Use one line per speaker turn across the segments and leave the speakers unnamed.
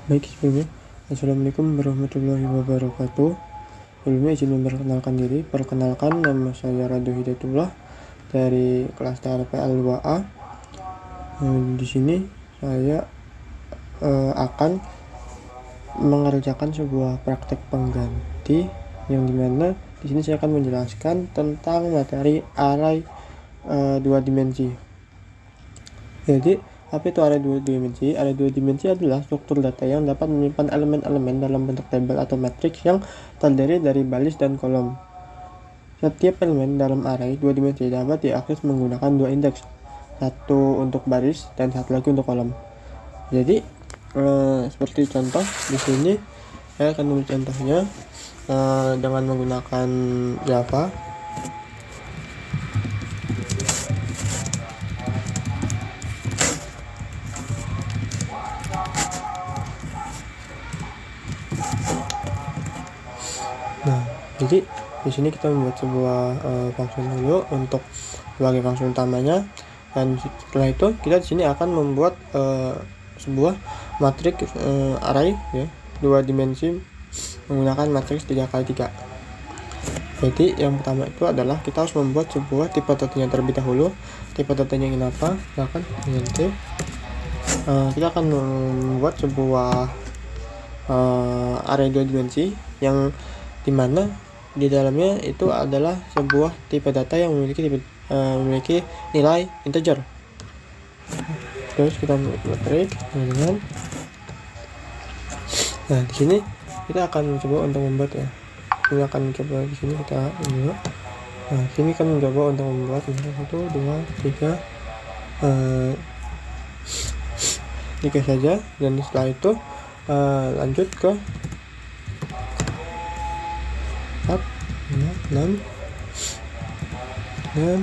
Baik, sebelumnya Assalamualaikum warahmatullahi wabarakatuh. Sebelumnya izin memperkenalkan diri. Perkenalkan, nama saya Radu Hidayatullah dari kelas TRPL 2A. Di sini saya akan mengerjakan sebuah praktek pengganti yang dimana di sini saya akan menjelaskan tentang materi array dua dimensi. Jadi apa itu array dua dimensi? Array dua dimensi adalah struktur data yang dapat menyimpan elemen-elemen dalam bentuk tabel atau matriks yang terdiri dari baris dan kolom. Setiap elemen dalam array dua dimensi dapat diakses menggunakan dua indeks, satu untuk baris dan satu lagi untuk kolom. Jadi seperti contoh di sini saya akan memberi contohnya dengan menggunakan Java. Nah, jadi di sini kita membuat sebuah function dulu untuk sebagai function utamanya, dan setelah itu kita di sini akan membuat sebuah matriks array ya, dua dimensi menggunakan matriks 3x3. Jadi yang pertama itu adalah kita harus membuat sebuah tipe datanya terlebih dahulu. Tipe datanya ingin apa? Silakan nanti kita akan membuat sebuah array dua dimensi yang dimana di dalamnya itu adalah sebuah tipe data yang memiliki nilai integer. Terus kita matriks dengan di sini kita akan mencoba untuk membuat ya. Ini akan mencoba di sini kita membuat. Nah, sini kan mencoba untuk membuat 1, 2, 3 saja, dan setelah itu lanjut ke 4, 5, 6, dan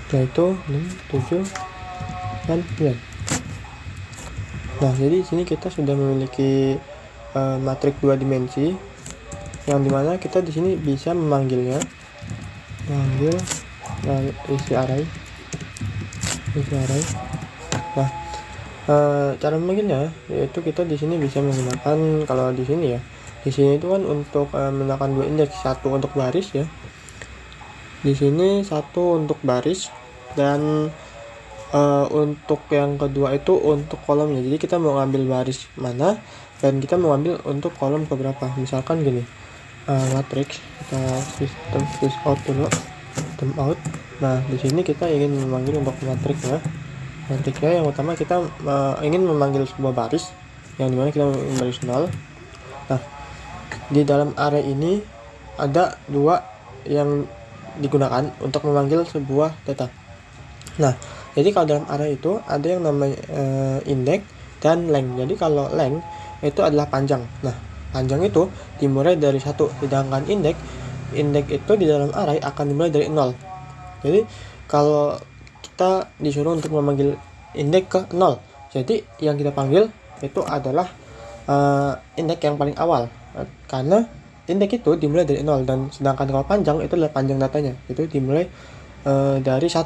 setelah itu 6, 7, dan 9. Nah, jadi sini kita sudah memiliki matriks dua dimensi yang dimana kita di sini bisa memanggil isi array. Nah, cara memanggilnya yaitu kita di sini bisa menggunakan, kalau di sini ya, di sini itu kan untuk menggunakan dua indeks, satu untuk baris ya, di sini satu untuk baris, dan untuk yang kedua itu untuk kolomnya. Jadi kita mau ngambil baris mana dan kita mau ambil untuk kolom keberapa. Misalkan gini, matriks kita system out dulu, system out. Nah, di sini kita ingin memanggil untuk matriksnya yang utama kita ingin memanggil sebuah baris yang dimana kita baris 0. Nah, di dalam array ini ada dua yang digunakan untuk memanggil sebuah data. Nah, jadi kalau dalam array itu ada yang namanya indeks dan length. Jadi kalau length itu adalah panjang. Nah, panjang itu dimulai dari 1, sedangkan indeks itu di dalam array akan dimulai dari 0. Jadi kalau kita disuruh untuk memanggil indeks ke 0, jadi yang kita panggil itu adalah indeks yang paling awal, karena indeks itu dimulai dari 0, dan sedangkan kalau panjang itu adalah panjang datanya, itu dimulai dari 1.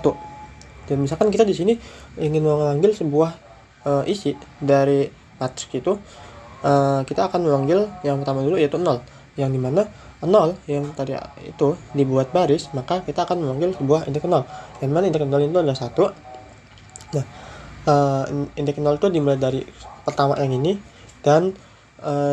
Dan misalkan kita di sini ingin memanggil sebuah isi dari matriks itu, kita akan memanggil yang pertama dulu yaitu 0, yang dimana 0 yang tadi itu dibuat baris, maka kita akan memanggil sebuah indeks 0, yang mana indeks 0 itu adalah 1. Nah, indeks 0 itu dimulai dari pertama yang ini, dan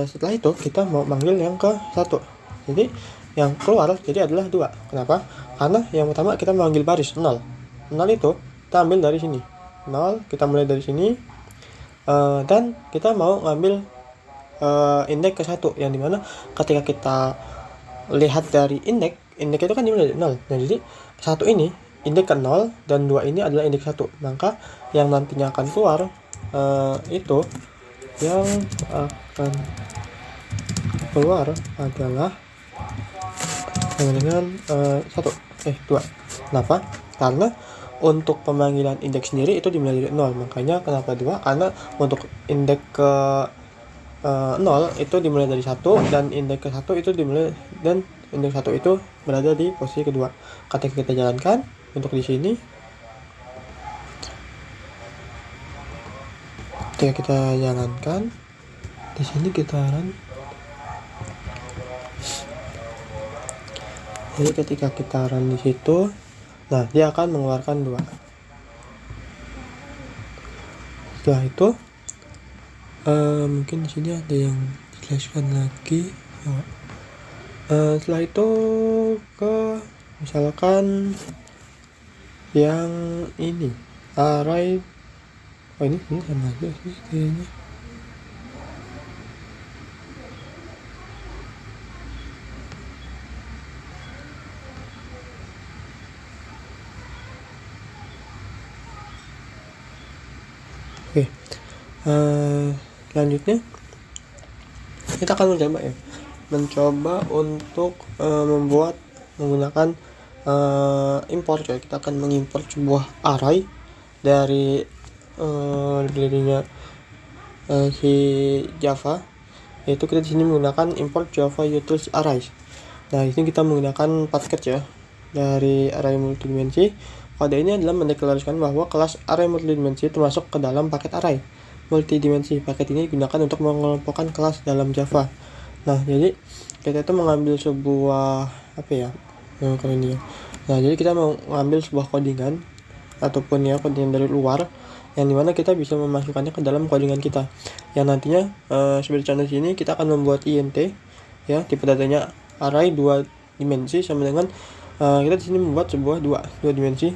setelah itu kita mau manggil yang ke 1. Jadi yang keluar jadi adalah 2. Kenapa? Karena yang pertama kita memanggil baris 0 itu kita ambil dari sini 0, kita mulai dari sini, dan kita mau ngambil indeks ke 1, yang dimana ketika kita lihat dari indeks itu kan dimulai dari 0. Nah, jadi 1 ini indeks ke 0 dan 2 ini adalah indeks 1, maka yang nantinya akan keluar itu yang akan keluar adalah dengan 2. Kenapa? Karena untuk pemanggilan indeks sendiri itu dimulai dari 0, makanya kenapa 2? Karena untuk indeks ke 0 itu dimulai dari 1, dan indeks ke 1 itu dimulai, dan indeks 1 itu berada di posisi kedua. Ketika kita jalankan untuk di sini, ketika kita jalankan di sini getaran. Jadi ketika getaran di situ, nah dia akan mengeluarkan 2. Setelah itu mungkin di sini ada yang dijelaskan lagi. Setelah itu ke misalkan yang ini array. Ini sama aja sih kayaknya. Oke, selanjutnya kita akan mencoba untuk menggunakan import ya. Kita akan mengimport sebuah array dari library-nya si Java, yaitu kita di sini menggunakan import Java Utils Arrays. Nah, di sini kita menggunakan paket ya dari array multidimensi. Kode ini adalah mendeklarasikan bahwa kelas array multidimensi termasuk ke dalam paket array multidimensi. Paket ini digunakan untuk mengelompokkan kelas dalam Java. Nah, jadi kita itu mengambil sebuah ini ya. Nah, jadi kita mau mengambil sebuah codingan ataupun ya codingan dari luar, yang dimana kita bisa memasukkannya ke dalam codingan kita, yang nantinya seperti contoh sini kita akan membuat int ya, tipe datanya array 2 dimensi sama dengan kita di sini membuat sebuah 2 dimensi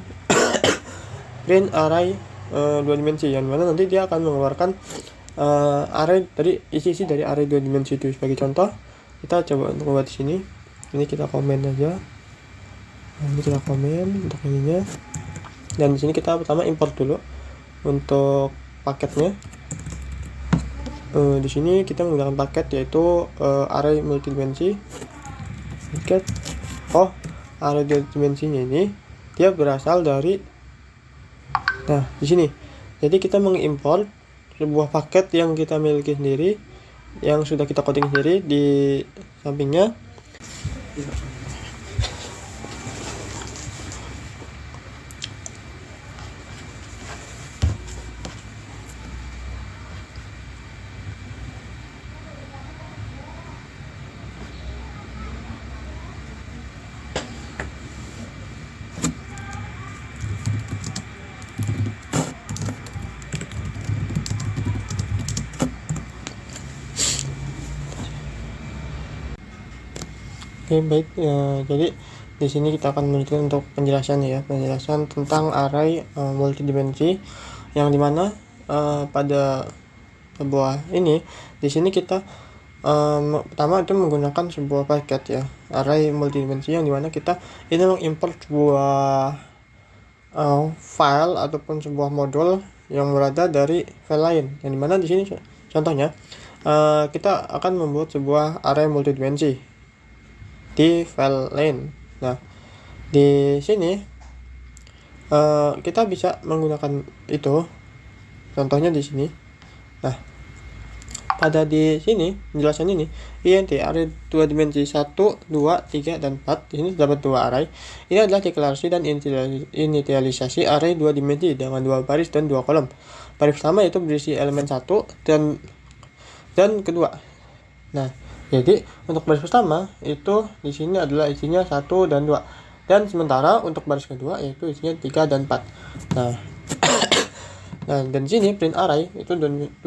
print array 2 dimensi, yang mana nanti dia akan mengeluarkan array dari isi dari array 2 dimensi itu. Sebagai contoh, kita coba untuk membuat di sini. Ini kita komen aja. Ini kita komen untuk ininya. Dan di sini kita pertama import dulu untuk paketnya. Di sini kita menggunakan paket yaitu array multidimensi. Paket. Array 2 dimensinya ini dia berasal dari di sini. Jadi kita mengimport sebuah paket yang kita miliki sendiri, yang sudah kita coding sendiri di sampingnya. Oke, baik. Jadi di sini kita akan melanjutkan untuk penjelasan tentang array multidimensi, yang dimana pada sebuah ini di sini kita pertama itu menggunakan sebuah paket ya, array multidimensi, yang dimana kita ini mengimport sebuah file ataupun sebuah modul yang berada dari file lain, yang dimana di sini contohnya kita akan membuat sebuah array multidimensi di file lain. Nah, di sini kita bisa menggunakan itu. Contohnya di sini. Nah, pada di sini penjelasan ini int array 2 dimensi 1, 2, 3 dan 4. Di sini terdapat 2 array. Ini adalah deklarasi dan inisialisasi array 2 dimensi dengan 2 baris dan 2 kolom. Baris pertama itu berisi elemen 1 dan kedua. Nah, jadi untuk baris pertama itu di sini adalah isinya 1 dan 2. Dan sementara untuk baris kedua yaitu isinya 3 dan 4. Nah, dan di sini print array itu 2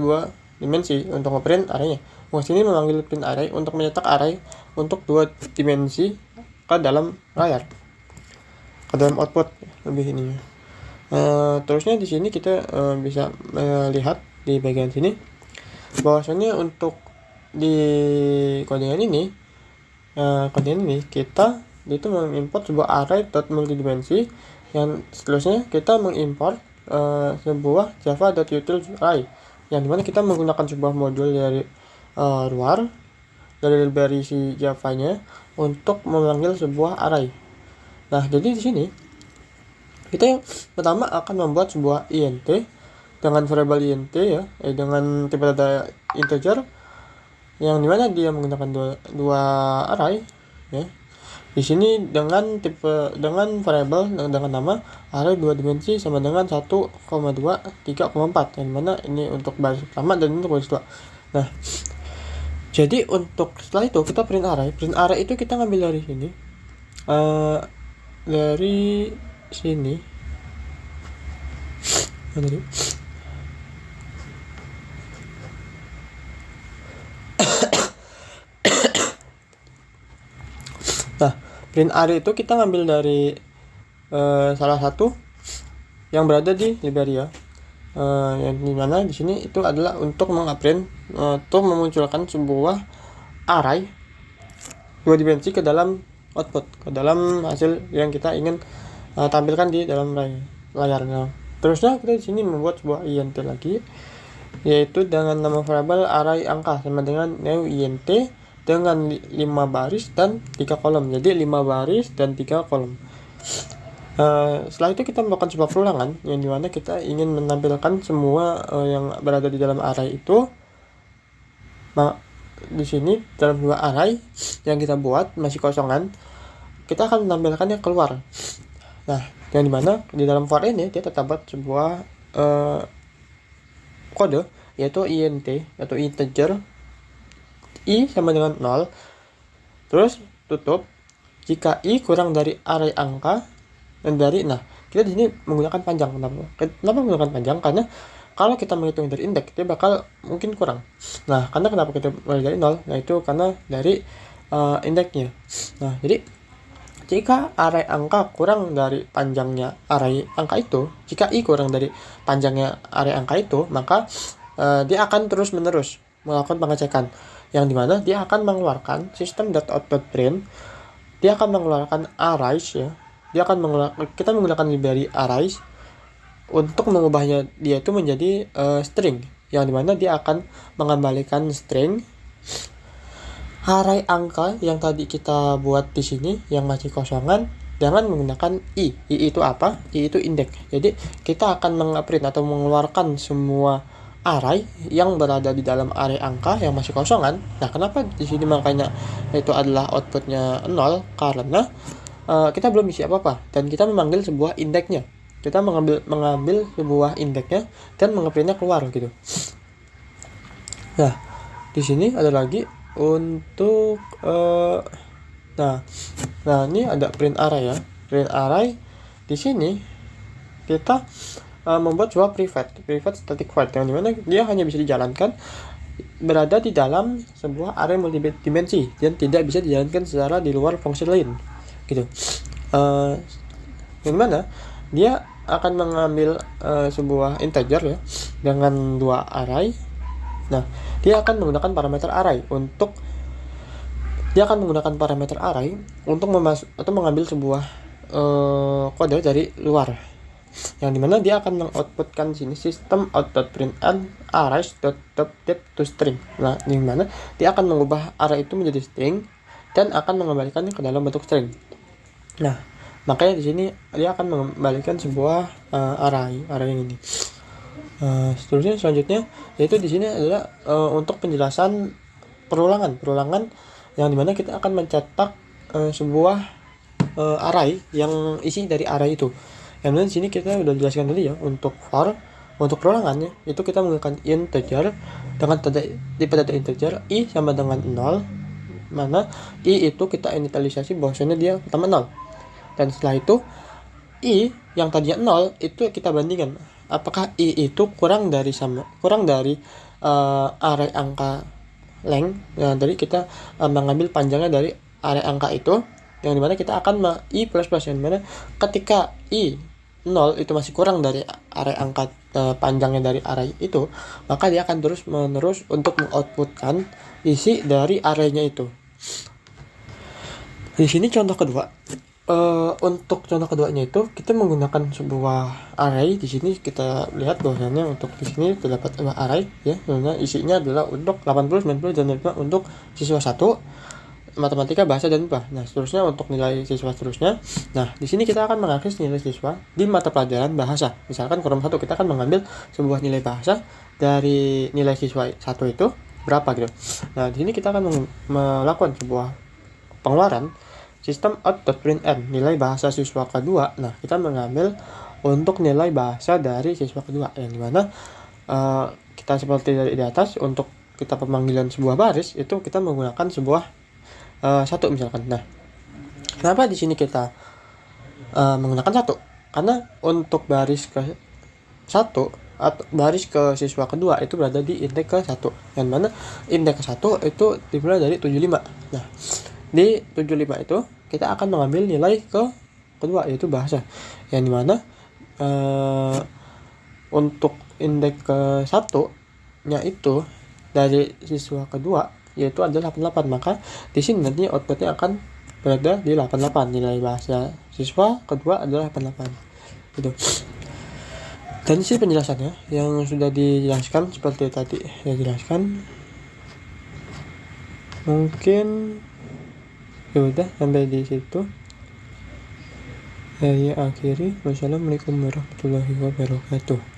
dimensi untuk ngeprint arraynya. Sini memanggil print array untuk mencetak array untuk 2 dimensi ke dalam layar, ke dalam output lebih ininya. Terusnya di sini kita bisa melihat di bagian sini bahwasanya untuk di codingan ini kita itu mengimport sebuah array multidimensi, yang seterusnya kita mengimport sebuah java.utils array, yang dimana kita menggunakan sebuah modul dari luar dari library si Java-nya untuk memanggil sebuah array. Nah, jadi di sini kita yang pertama akan membuat sebuah int dengan variabel int ya, dengan tipe data integer, yang dimana dia menggunakan dua array ya. Di sini dengan variabel dengan nama array 2 dimensi sama dengan 1,2, 3,4, yang dimana ini untuk baris pertama dan untuk baris 2. Nah, Jadi untuk setelah itu kita print array. Print array itu kita ngambil dari sini. Dari sini. Tadi. Nah, print array itu kita ngambil dari salah satu yang berada di library ya. Yang dimana di sini itu adalah untuk mengaprint atau memunculkan sebuah array 2 dimensi ke dalam output, ke dalam hasil yang kita ingin tampilkan di dalam layarnya. Terusnya kita di sini membuat sebuah int lagi, yaitu dengan nama variabel array angka sama dengan new int dengan 5 baris dan 3 kolom. Jadi 5 baris dan 3 kolom. Setelah itu kita melakukan sebuah perulangan yang dimana kita ingin menampilkan semua yang berada di dalam array itu. Di sini dalam 2 array yang kita buat masih kosongan, kita akan menampilkannya keluar. Nah, yang dimana di dalam for ini dia terdapat sebuah kode, yaitu int atau integer i sama dengan 0. Terus tutup jika i kurang dari array angka dan dari, nah kita di sini menggunakan panjang. Kenapa menggunakan panjang? Karena kalau kita menghitung dari indeks dia bakal mungkin kurang. Nah, karena kenapa kita mulai dari 0? Nah, itu karena dari indeksnya. Nah, jadi jika array angka kurang dari panjangnya array angka itu, jika i kurang dari panjangnya array angka itu, maka dia akan terus-menerus melakukan pengecekan, yang dimana dia akan mengeluarkan system.out.print. Dia akan mengeluarkan arrays ya. Kita menggunakan library arrays untuk mengubahnya dia itu menjadi string, yang dimana dia akan mengembalikan string array angka yang tadi kita buat di sini yang masih kosongan dengan menggunakan i. I itu apa? I itu indeks. Jadi kita akan mengeprint atau mengeluarkan semua array yang berada di dalam array angka yang masih kosongan. Nah, kenapa di sini makanya itu adalah outputnya 0? Karena kita belum isi apa-apa dan kita memanggil sebuah indeksnya. Kita mengambil sebuah indeksnya dan mengeprintnya keluar gitu. Nah, di sini ada lagi untuk nah ini ada print array ya. Print array di sini kita membuat sebuah private static void, yang dimana dia hanya bisa dijalankan berada di dalam sebuah array multidimensi dan tidak bisa dijalankan secara di luar fungsi lain gitu. Yang mana dia akan mengambil sebuah integer ya dengan 2 array. Nah, dia akan menggunakan parameter array untuk mengambil sebuah kode dari luar, yang dimana dia akan mengoutputkan sini system out.println arrays.type to string. Nah, yang dimana dia akan mengubah array itu menjadi string dan akan mengembalikannya ke dalam bentuk string. Nah, makanya di sini dia akan mengembalikan sebuah array yang ini. Selanjutnya yaitu di sini adalah untuk penjelasan perulangan yang dimana kita akan mencetak sebuah array yang isi dari array itu. Yang di sini kita udah jelaskan tadi ya, untuk perulangannya itu kita menggunakan integer dengan tipe data integer i sama dengan 0, mana i itu kita initialisasi bahwasanya dia pertama 0. Dan setelah itu i yang tadinya 0 itu kita bandingkan apakah i itu kurang dari array angka length. Nah, dari kita mengambil panjangnya dari array angka itu, yang dimana kita akan i plus yang dimana ketika i 0 itu masih kurang dari array angka panjangnya dari array itu, maka dia akan terus menerus untuk mengoutputkan isi dari arraynya itu. Di sini contoh kedua. Untuk contoh keduanya itu kita menggunakan sebuah array. Di sini kita lihat bahwasanya untuk di sini terdapat sebuah array ya, dimana isinya adalah untuk 80, 90 dan 95 untuk siswa 1 matematika, bahasa dan IPA. Nah, seterusnya untuk nilai siswa seterusnya. Nah, di sini kita akan mengakses nilai siswa di mata pelajaran bahasa. Misalkan kolom 1 kita akan mengambil sebuah nilai bahasa dari nilai siswa 1 itu berapa gitu. Nah, di sini kita akan melakukan sebuah pengeluaran sistem out.println nilai bahasa siswa kedua. Nah, kita mengambil untuk nilai bahasa dari siswa kedua, yang dimana kita seperti dari di atas untuk kita pemanggilan sebuah baris itu kita menggunakan sebuah satu misalkan. Nah, kenapa di sini kita menggunakan satu? Karena untuk baris ke satu atau baris ke siswa kedua itu berada di indeks ke 1, yang mana indeks ke 1 itu dimulai dari 75. Nah, di 75 itu kita akan mengambil nilai ke kedua, yaitu bahasa, yang dimana untuk indeks ke 1 nya itu dari siswa kedua yaitu adalah 88, maka di sini nanti outputnya akan berada di 88. Nilai bahasa siswa kedua adalah 88 gitu. Dan sih penjelasannya yang sudah dijelaskan seperti tadi saya jelaskan. Mungkin ya udah sampai di situ. Saya akhiri. Wassalamualaikum warahmatullahi wabarakatuh.